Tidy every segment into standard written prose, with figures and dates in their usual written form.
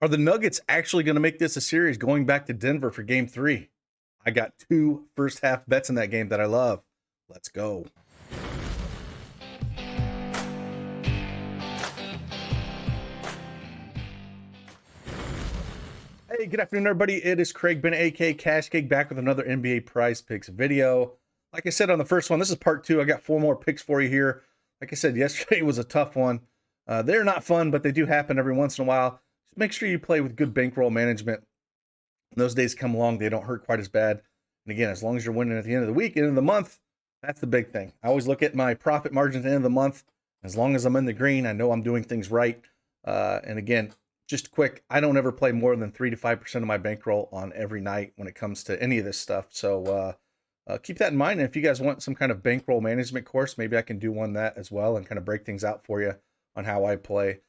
Are the Nuggets actually going to make this a series going back to Denver for game 3? I got 2 first half bets in that game that I love. Let's go. Hey, good afternoon, everybody. It is Craig Bennett, aka Cash Cake, back with another NBA Prize Picks video. Like I said on the first one, this is part 2. I got 4 more picks for you here. Like I said, yesterday was a tough one. They're not fun, but they do happen every once in a while. Just make sure you play with good bankroll management. When those days come along, they don't hurt quite as bad. And again, as long as you're winning at the end of the week, end of the month, that's the big thing. I always look at my profit margins at the end of the month. As long as I'm in the green, I know I'm doing things right. And again, just quick, I don't ever play more than 3 to 5% of my bankroll on every night when it comes to any of this stuff. So keep that in mind. And if you guys want some kind of bankroll management course, maybe I can do one that as well and kind of break things out for you on how I play.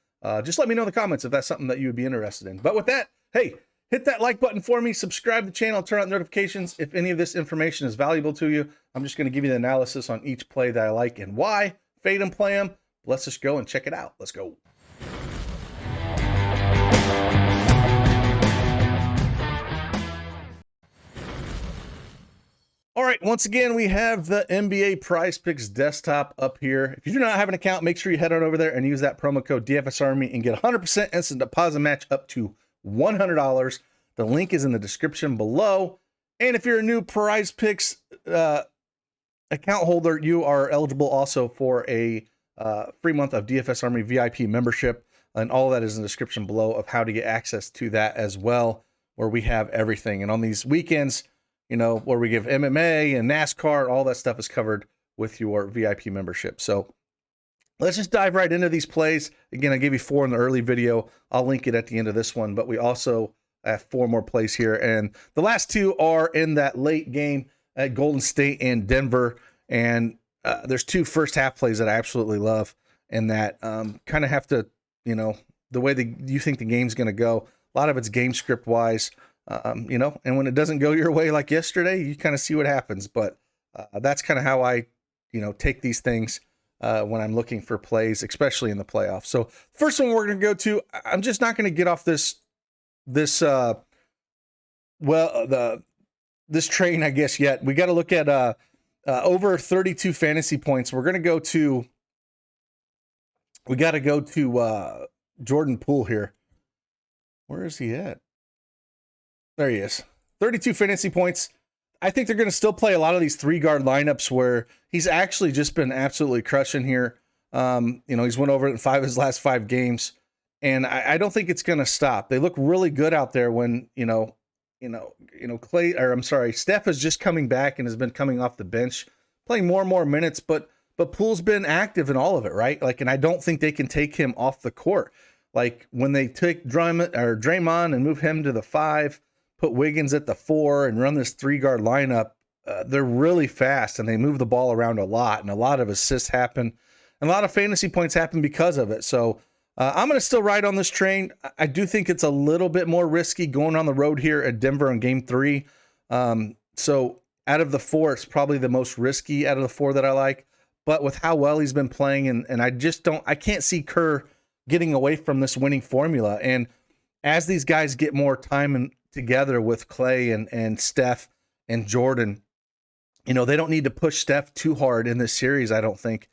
Just let me know in the comments if that's something that you would be interested in. But with that, hey, hit that like button for me, subscribe to the channel, turn on notifications. If any of this information is valuable to you, I'm just going to give you the analysis on each play that I like and why. Fade them, play them. Let's just go and check it out. Let's go. All right, once again, we have the NBA Prize Picks desktop up here. If you do not have an account, make sure you head on over there and use that promo code DFSArmy and get 100% instant deposit match up to $100. The link is in the description below. And if you're a new Prize Picks account holder, you are eligible also for a free month of DFSArmy VIP membership. And all of that is in the description below of how to get access to that as well, where we have everything. And on these weekends, you know, where we give MMA and NASCAR, all that stuff is covered with your VIP membership. So let's just dive right into these plays. Again, I gave you 4 in the early video. I'll link it at the end of this one, but we also have 4 more plays here. And the last 2 are in that late game at Golden State and Denver. And there's 2 first half plays that I absolutely love and that kind of have to, you know, the way you think the game's going to go. A lot of it's game script wise. You know, and when it doesn't go your way like yesterday, you kind of see what happens. But that's kind of how I, you know, take these things when I'm looking for plays, especially in the playoffs. So first one we're going to go to, I'm just not going to get off this train, I guess, yet. We got to look at over 32 fantasy points. We got to go to Jordan Poole here. Where is he at? There he is. 32 fantasy points. I think they're going to still play a lot of these 3-guard lineups where he's actually just been absolutely crushing here. You know, he's went over it in 5 of his last 5 games, and I don't think it's going to stop. They look really good out there when Steph is just coming back and has been coming off the bench, playing more and more minutes, but Poole's been active in all of it, right? Like, and I don't think they can take him off the court. Like when they take Draymond and move him to the 5. Put Wiggins at the 4 and run this 3-guard lineup, they're really fast and they move the ball around a lot, and a lot of assists happen and a lot of fantasy points happen because of it. So I'm going to still ride on this train. I do think it's a little bit more risky going on the road here at Denver in game 3. So out of the 4, it's probably the most risky out of the 4 that I like, but with how well he's been playing, and I can't see Kerr getting away from this winning formula. And as these guys get more time together with Clay and Steph and Jordan, you know, they don't need to push Steph too hard in this series, I don't think.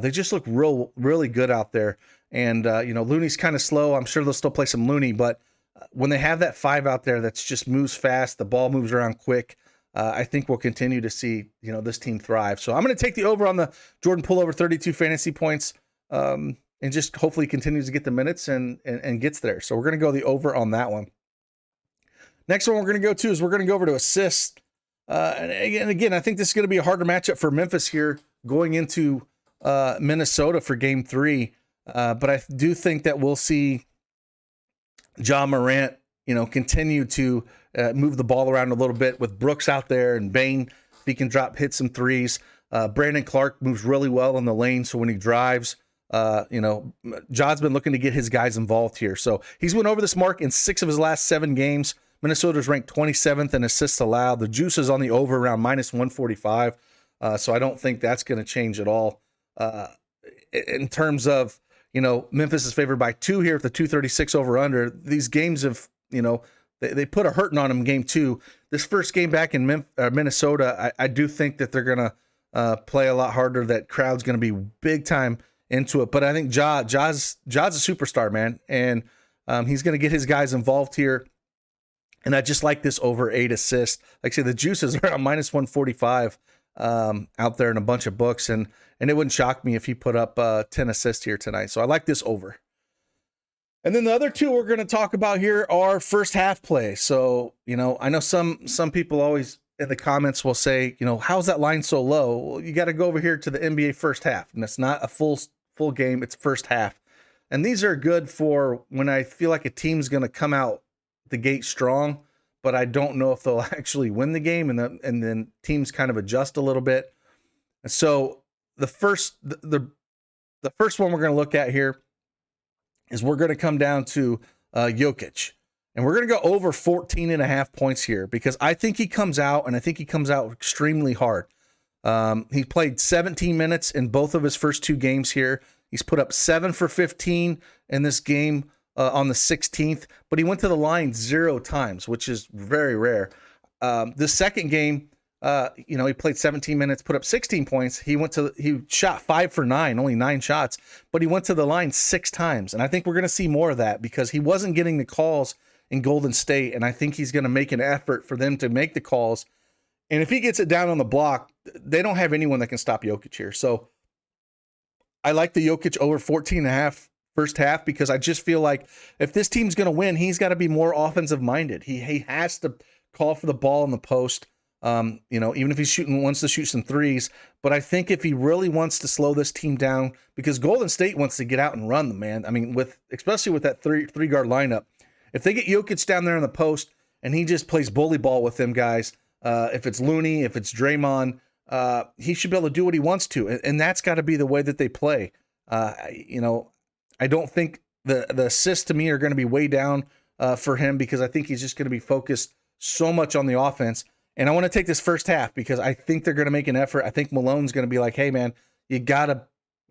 They just look really good out there. And, you know, Looney's kind of slow. I'm sure they'll still play some Looney, but when they have that 5 out there that's just moves fast, the ball moves around quick, I think we'll continue to see, you know, this team thrive. So I'm going to take the over on the Jordan Poole over 32 fantasy points, and just hopefully continues to get the minutes and gets there. So we're going to go the over on that one. Next one we're going to go to is we're going to go over to assists. And again, I think this is going to be a harder matchup for Memphis here going into Minnesota for game 3. But I do think that we'll see Morant, you know, continue to move the ball around a little bit with Brooks out there and Bane, if he can hit some threes. Brandon Clark moves really well in the lane, so when he drives, you know, Ja's been looking to get his guys involved here. So he's went over this mark in 6 of his last 7 games. Minnesota's ranked 27th in assists allowed. The juice is on the over around -145. So I don't think that's going to change at all. In terms of, Memphis is favored by 2 here with the 236 over under. These games have, they put a hurting on them in game 2. This first game back in Minnesota, I do think that they're going to play a lot harder. That crowd's going to be big time into it. But I think Ja's a superstar, man. And he's going to get his guys involved here. And I just like this over 8 assists. Like I say, the juices are around minus 145 out there in a bunch of books. And it wouldn't shock me if he put up 10 assists here tonight. So I like this over. And then the other two we're going to talk about here are first half play. So, I know some people always in the comments will say, how's that line so low? Well, you got to go over here to the NBA first half. And it's not a full game. It's first half. And these are good for when I feel like a team's going to come out the gate strong, but I don't know if they'll actually win the game, and then teams kind of adjust a little bit. So the first one we're going to look at here is we're going to come down to Jokic, and we're going to go over 14.5 points here because I think he comes out, and I think he comes out extremely hard. He played 17 minutes in both of his first 2 games here. He's put up 7 for 15 in this game on the 16th, but he went to the line 0 times, which is very rare. The second game, he played 17 minutes, put up 16 points. He shot 5 for 9, only 9 shots, but he went to the line 6 times. And I think we're going to see more of that because he wasn't getting the calls in Golden State. And I think he's going to make an effort for them to make the calls. And if he gets it down on the block, they don't have anyone that can stop Jokic here. So I like the Jokic over 14.5 first half because I just feel like if this team's going to win, he's got to be more offensive minded. He has to call for the ball in the post. Even if he's wants to shoot some threes. But I think if he really wants to slow this team down, because Golden State wants to get out and run them, man. I mean, especially with that three guard lineup, if they get Jokic down there in the post and he just plays bully ball with them guys, if it's Looney, if it's Draymond, he should be able to do what he wants to, and that's got to be the way that they play. I don't think the assists to me are going to be way down for him because I think he's just going to be focused so much on the offense. And I want to take this first half because I think they're going to make an effort. I think Malone's going to be like, hey, man, you got to,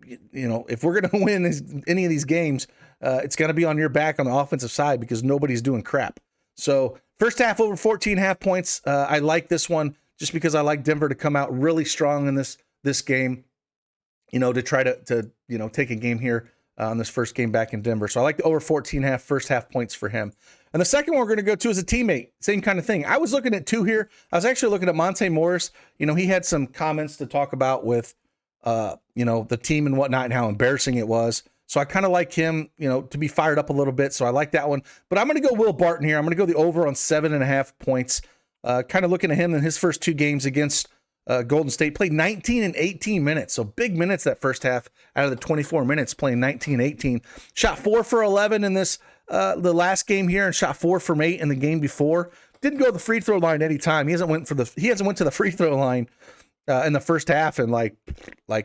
if we're going to win any of these games, it's going to be on your back on the offensive side because nobody's doing crap. So first half over 14.5 points. I like this one just because I like Denver to come out really strong in this game, to try to take a game here on this first game back in Denver. So I like the over 14.5 first half points for him. And the second one we're going to go to is a teammate. Same kind of thing. I was looking at 2 here. I was actually looking at Monte Morris. He had some comments to talk about with, the team and whatnot and how embarrassing it was. So I kind of like him, to be fired up a little bit. So I like that one. But I'm going to go Will Barton here. I'm going to go the over on 7.5 points. Kind of looking at him in his first 2 games against Golden State. Played 19 and 18 minutes. So big minutes that first half out of the 24 minutes, playing 19, 18. Shot 4 for 11 in this the last game here and shot 4 from 8 in the game before. Didn't go to the free throw line any time. He hasn't went to the free throw line in the first half in like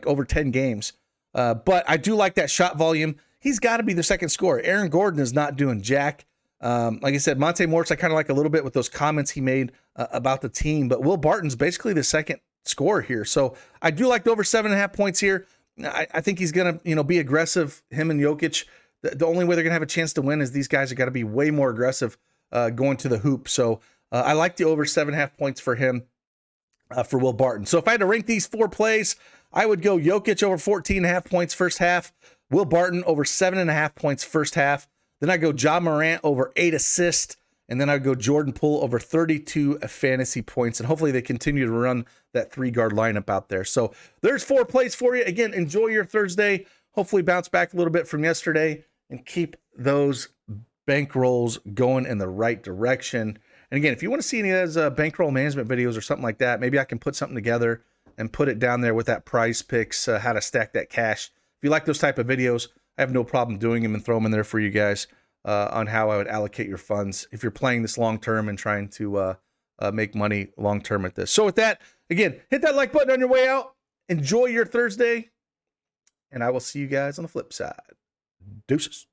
over 10 games. But I do like that shot volume. He's got to be the second scorer. Aaron Gordon is not doing jack. Like I said, Monte Morris, I kind of like a little bit with those comments he made about the team, but Will Barton's basically the second scorer here. So I do like the over 7.5 points here. I think he's going to, be aggressive, him and Jokic. The only way they're going to have a chance to win is these guys are got to be way more aggressive going to the hoop. So I like the over 7.5 points for him for Will Barton. So if I had to rank these 4 plays, I would go Jokic over 14.5 points first half, Will Barton over 7.5 points first half. Then I go Ja Morant over 8 assists, and then I go Jordan Poole over 32 fantasy points. And hopefully they continue to run that 3-guard lineup out there. So there's 4 plays for you. Again, enjoy your Thursday. Hopefully bounce back a little bit from yesterday and keep those bankrolls going in the right direction. And again, if you want to see any of those bankroll management videos or something like that, maybe I can put something together and put it down there with that Prizepicks, how to stack that cash. If you like those type of videos, I have no problem doing them and throw them in there for you guys on how I would allocate your funds if you're playing this long-term and trying to make money long-term at this. So with that, again, hit that like button on your way out. Enjoy your Thursday, and I will see you guys on the flip side. Deuces.